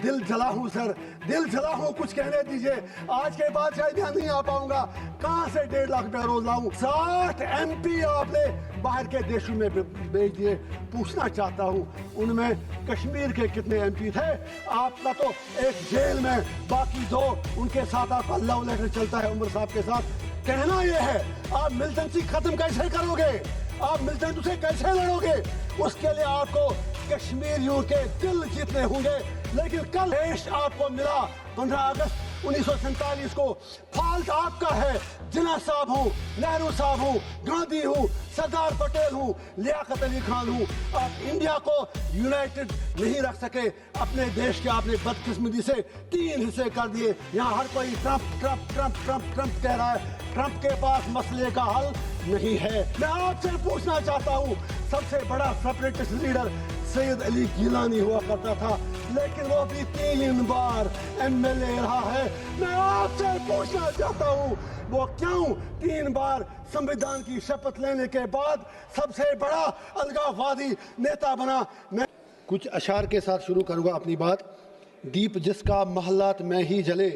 दिल जला हूँ सर, दिल जला हूँ, कुछ कहने दीजिए। आज के बाद शायद यहाँ नहीं आ पाऊंगा। कहाँ से 1.5 लाख रुपया रोज लाऊं? 60 MP आपने बाहर के देशों में भेज दिए। पूछना चाहता हूँ उनमें कश्मीर के कितने MP थे? आपका तो एक जेल में, बाकी 2 उनके साथ आपका लव लेटर चलता है उमर साहब के साथ। कहना यह है, आप मिलिटेंसी खत्म कैसे करोगे? आप मिलिटेंट से कैसे लड़ोगे? उसके लिए आपको कश्मीरियों के दिल जीतने होंगे। लेकिन कल देश आपको मिला 15 अगस्त 1947 को। फॉल्ट आपका है। जिन्ना साहब हूँ, नेहरू साहब हूँ, गांधी हूँ, सरदार पटेल हूँ, लियाकत अली खान हूँ। आप इंडिया को यूनाइटेड नहीं रख सके। अपने देश के आपने बदकिस्मती से 3 हिस्से कर दिए। यहाँ हर कोई Trump Trump Trump Trump Trump कह रहा है। ट्रंप के पास मसले का हल नहीं है। मैं आपसे पूछना चाहता हूँ, सबसे बड़ा सेपरेटिस्ट लीडर सैयद अली गिलानी हुआ करता था, लेकिन वो भी 3 बार MLA रहा है। मैं आपसे पूछना चाहता हूँ, वो क्यों 3 बार संविधान की शपथ लेने के बाद सबसे बड़ा अलगाववादी नेता बना? मैं कुछ अशार के साथ शुरू करूँगा अपनी बात। दीप जिसका महलात में ही जले,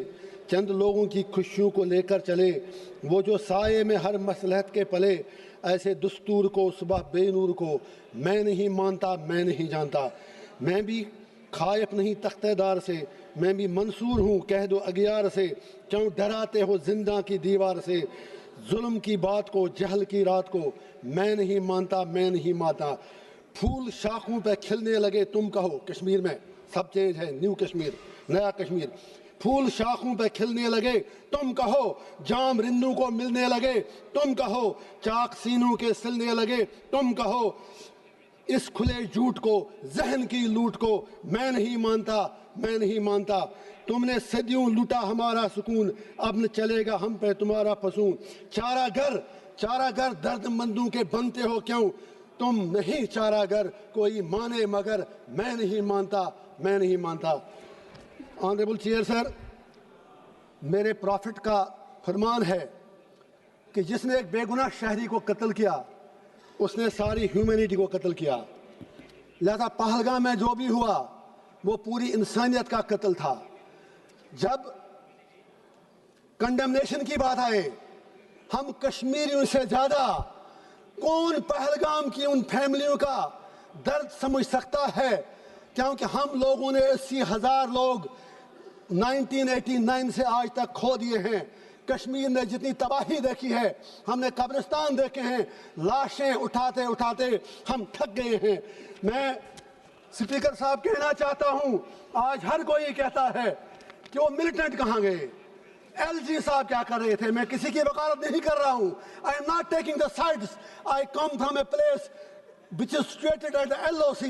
चंद लोगों की खुशियों को लेकर चले, वो जो साये में हर मसलहत के पले, ऐसे दस्तूर को सुबह बेनूर को मैं नहीं मानता, मैं नहीं जानता। मैं भी खायफ नहीं तख्तेदार से, मैं भी मंसूर हूँ कह दो अगियार से। क्यों डराते हो जिंदा की दीवार से? जुल्म की बात को, जहल की रात को मैं नहीं मानता, मैं नहीं मानता। फूल शाखों पे खिलने लगे तुम कहो, कश्मीर में सब चेंज है, न्यू कश्मीर, नया कश्मीर। फूल शाखों पे खिलने लगे तुम कहो, जाम रिन्नू को मिलने लगे तुम कहो, चाक सीनों के सिलने लगे तुम कहो। इस खुले झूठ को, जहन की लूट को मैं नहीं मानता, मैं नहीं मानता। तुमने सदियों लूटा हमारा सुकून, अब न चलेगा हम पे तुम्हारा फसून। चारागर दर्दमंदों के बनते हो क्यों? तुम नहीं चारागर कोई माने मगर मैं नहीं मानता, मैं नहीं मानता। ऑनरेबल चेयर सर, मेरे प्रॉफिट का फरमान है कि जिसने एक बेगुनाह शहरी को कत्ल किया, उसने सारी ह्यूमैनिटी को कत्ल किया। लिहाजा पहलगाम में जो भी हुआ वो पूरी इंसानियत का कत्ल था। जब कंडेमनेशन की बात आए, हम कश्मीरियों से ज्यादा कौन पहलगाम की उन फैमिलियों का दर्द समझ सकता है? क्योंकि हम लोगों ने 80,000 लोग 1989 से आज तक खो दिए हैं। कश्मीर ने जितनी तबाही देखी है, हमने कब्रिस्तान देखे हैं, लाशें उठाते उठाते हम थक गए हैं। मैं स्पीकर साहब कहना चाहता हूं, आज हर कोई कहता है कि वो मिलिटेंट कहां गए, LG साहब क्या कर रहे थे। मैं किसी की वकालत नहीं कर रहा हूं। आई am not taking the sides, I come from a place which is situated at the LOC।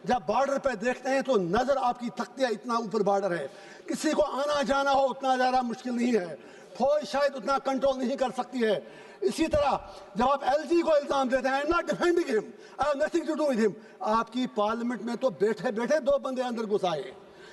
जब बॉर्डर पे देखते हैं तो नजर आपकी तख्तियां, इतना ऊपर बॉर्डर है, किसी को आना जाना हो उतना ज़्यादा मुश्किल नहीं है, फौज शायद उतना कंट्रोल नहीं कर सकती है। इसी तरह जब आप LG को इल्ज़ाम देते हैं, I am not defending him, I have nothing to do with him. आपकी पार्लियामेंट में तो बैठे बैठे 2 बंदे अंदर घुस आए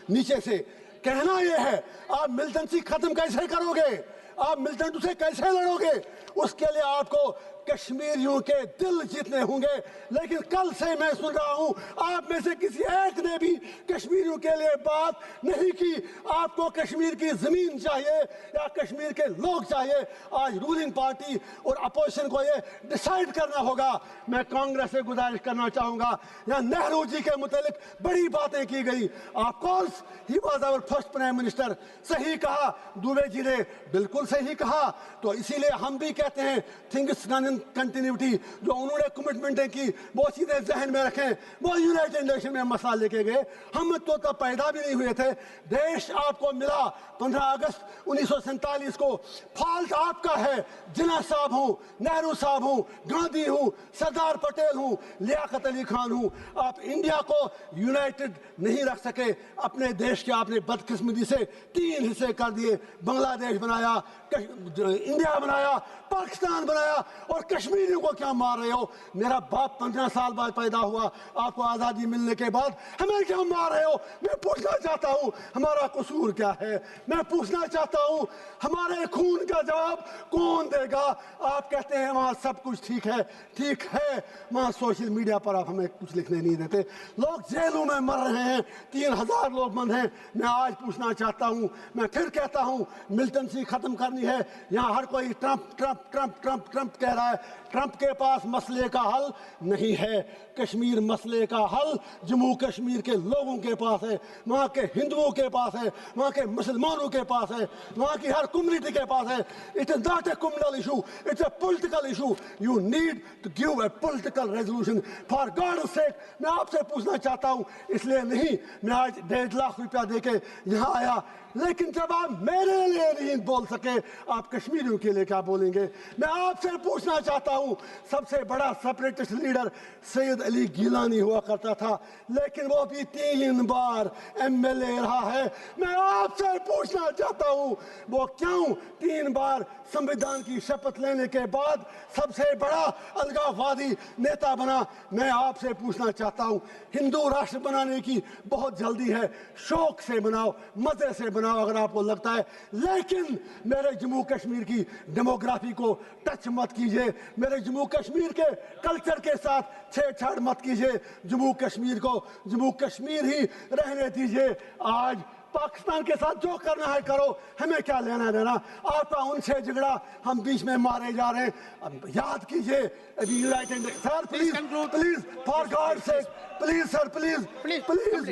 नीचे से। कहना यह है, आप मिलिटेंसी खत्म कैसे करोगे? आप मिलिटेंट से कैसे लड़ोगे? उसके लिए आपको कश्मीरियों के दिल जीतने होंगे। लेकिन कल से मैं सुन रहा हूं, आप में से किसी एक ने भी कश्मीरियों के लिए बात नहीं की। आपको कश्मीर की जमीन चाहिए या कश्मीर के लोग चाहिए? आज रूलिंग पार्टी और अपोजिशन को ये डिसाइड करना होगा। मैं कांग्रेस से गुजारिश करना चाहूंगा, यहाँ नेहरू जी के मुतालिक बड़ी बातें की गई। Of course he was our first prime minister, सही कहा दुबे जी ने, बिल्कुल सही कहा। तो इसीलिए हम भी कहते हैं थिंग्स डन इन कंटिन्यूटी। जो उन्होंने कमिटमेंटें की वो सीधे जहन में रखें। वो यूनाइटेड नेशन में मसला लेके गए, हम तो तब पैदा भी नहीं हुए थे। देश आपको मिला 15 अगस्त 1947 को। फॉल्ट आपका है। जिन्ना साहब हूँ, नेहरू साहब हूँ, गांधी हूँ, सरदार पटेल हूँ, लियाकत अली खान हूँ। आप इंडिया को यूनाइटेड नहीं रख सके। अपने देश के आपने बदकिस्मती से 3 हिस्से कर दिए। बांग्लादेश बनाया, इंडिया बनाया, पाकिस्तान बनाया और اور کشمیریوں کو کیا مار رہے ہو؟ میرا باپ 15 سال بعد پیدا ہوا، آپ کو آزادی ملنے کے بعد، ہمیں کیا مار رہے ہو؟ میں پوچھنا چاہتا ہوں ہمارا قصور کیا ہے؟ میں پوچھنا چاہتا ہوں ہمارے خون کا جواب کون دے گا؟ آپ کہتے ہیں وہاں سب کچھ ٹھیک ہے، ٹھیک ہے، وہاں سوشل میڈیا پر آپ ہمیں کچھ لکھنے نہیں دیتے، لوگ جیلوں میں مر رہے ہیں، 3000 لوگ بند ہیں۔ میں آج پوچھنا چاہتا ہوں، میں پھر کہتا ہوں ملٹنسی ختم کرنی ہے۔ یہاں ہر کوئی Trump Trump Trump Trump Trump کہہ رہا ہے، ٹرمپ کے پاس مسئلے کا حل نہیں ہے۔ کشمیر مسئلے کا حل جموں کشمیر کے لوگوں کے پاس ہے، وہاں کے ہندوؤں کے پاس ہے، وہاں کے مسلمانوں کے پاس ہے، وہاں کی ہر کمیونٹی کے پاس ہے۔ It is not a communal issue, it's a political issue. You need to give a political resolution. For God's sake, میں آپ سے پوچھنا چاہتا ہوں، اس لیے نہیں میں آج 1.5 لاکھ روپیہ دے کے یہاں آیا، لیکن جب آپ میرے لیے نہیں بول سکے، آپ کشمیریوں کے لیے کیا بولیں گے؟ میں آپ سے پوچھنا چاہتا ہوں، سب سے بڑا سپریٹسٹ لیڈر سید علی گیلانی ہوا کرتا تھا، لیکن وہ بھی 3 بار MLA رہا ہے۔ میں آپ سے پوچھنا چاہتا ہوں وہ کیوں 3 بار سمویدھان کی شپت لینے کے بعد سب سے بڑا الگاووادی نیتا بنا؟ میں آپ سے پوچھنا چاہتا ہوں، ہندو راشٹر بنانے کی بہت جلدی ہے، شوق سے بناؤ، مزے سے بناؤ اگر آپ کو لگتا ہے، لیکن میرے جموں کشمیر کی ڈیموگرافی کو ٹچ مت کیجئے، میرے جموں کشمیر کے کلچر کے ساتھ چھیڑ چھاڑ مت کیجئے، جموں کشمیر کو جموں کشمیر ہی رہنے دیجئے۔ آج پاکستان کے ساتھ جو کرنا ہے کرو، ہمیں کیا لینا دینا؟ آپ کا ان سے جھگڑا، ہم بیچ میں مارے جا رہے ہیں۔ اب یاد کیجئے ابھی united sir please please for God sake please sir please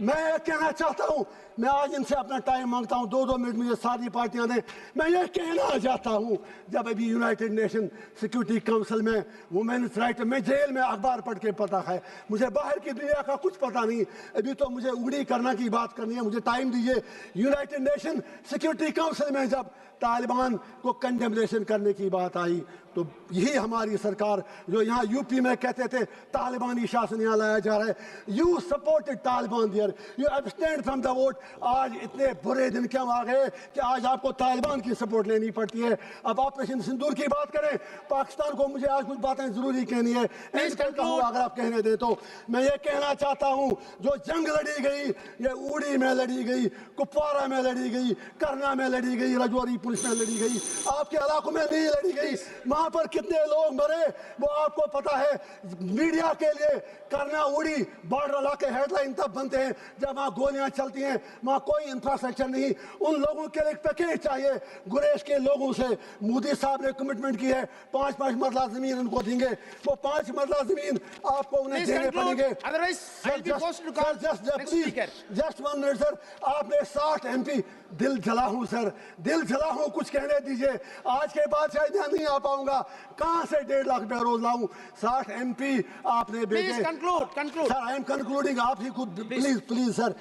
میں یہ کہنا چاہتا ہوں، میں آج ان سے اپنا ٹائم مانگتا ہوں، 2 منٹ مجھے ساری پارٹیاں دیں۔ میں یہ کہنا چاہتا ہوں، جب ابھی یونائٹڈ نیشن سیکورٹی کونسل میں وومنس رائٹ، میں جیل میں اخبار پڑھ کے پتا ہے، مجھے باہر کی دنیا کا کچھ پتا نہیں، ابھی تو مجھے اگڑی کرنا کی بات کرنی ہے، مجھے ٹائم دیجیے۔ یونائٹڈ نیشن سیکورٹی کونسل میں جب طالبان کو کنڈمنیشن کرنے کی بات آئی تو یہی ہماری سرکار جو یہاں UP میں کہتے تھے طالبانی شاسن یہاں لایا جا رہا ہے، you supported Taliban there, you abstained from the vote. آج اتنے برے دن کیوں آ گئے کہ آج آپ کو طالبان کی سپورٹ لینی پڑتی ہے؟ اب آپریشن سندور کی بات کریں، پاکستان کو مجھے آج کچھ باتیں ضروری کہنی ہے، اگر آپ کہنے دیں تو میں یہ کہنا چاہتا ہوں، جو جنگ لڑی گئی، یہ اوڑی میں لڑی گئی، کپوارہ میں لڑی گئی، کرنا میں لڑی گئی، رجوری پولیس میں لڑی گئی، آپ کے علاقوں میں نہیں لڑی گئی۔ وہاں پر کتنے لوگ مرے وہ آپ کو پتا ہے۔ میڈیا کے لیے کرنا اوڑی بارڈر علاقے ہیڈ لائن تب بنتے ہیں جب وہاں گولیاں چلتی ہیں، وہاں کوئی انفراسٹرکچر نہیں، ان لوگوں کے لیے پیکیج چاہیے۔ گریز کے لوگوں سے مودی صاحب نے کمٹمنٹ کی ہے 5 مرلہ زمین ان کو دیں گے، وہ 5 مرلہ زمین آپ کو انہیں دینے پڑیں گے۔ جسٹ 1 منٹ سر، آپ نے 60 MP، دل جلا ہوں سر، دل جلا ہوں، کچھ کہنے دیجئے۔ آج کے بعد شاید یہاں نہیں آ پاؤں گا، کہاں سے 1.5 لاکھ روپیہ روز لاؤں؟ 60 MP آپ نے بھیجے۔ سر آئی ایم کنکلوڈنگ، آپ ہی خود پلیز سر،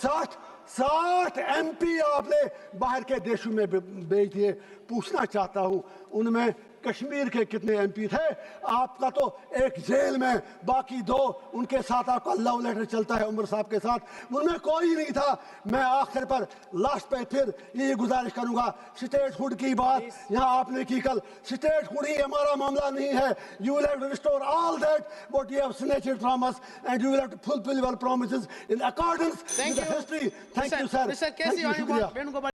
60 MP آپ نے باہر کے دیشوں میں بھیج دیے۔ پوچھنا چاہتا ہوں ان میں کشمیر کے کتنے MP تھے؟ آپ کا تو ایک جیل میں، باقی 2 ان کے ساتھ آپ کا لو لیٹر چلتا ہے عمر صاحب کے ساتھ، ان میں کوئی نہیں تھا۔ میں آخر پر لاسٹ پہ پھر یہ گزارش کروں گا، اسٹیٹ ہوڈ کی بات یہاں آپ نے کی کل، اسٹیٹ ہوڈ ہی ہمارا معاملہ نہیں ہے۔ You will have to restore all that what you have snatched from us, and you will have to fulfill your promises in accordance with the history. Thank you sir. Mr. K.C. شکریہ۔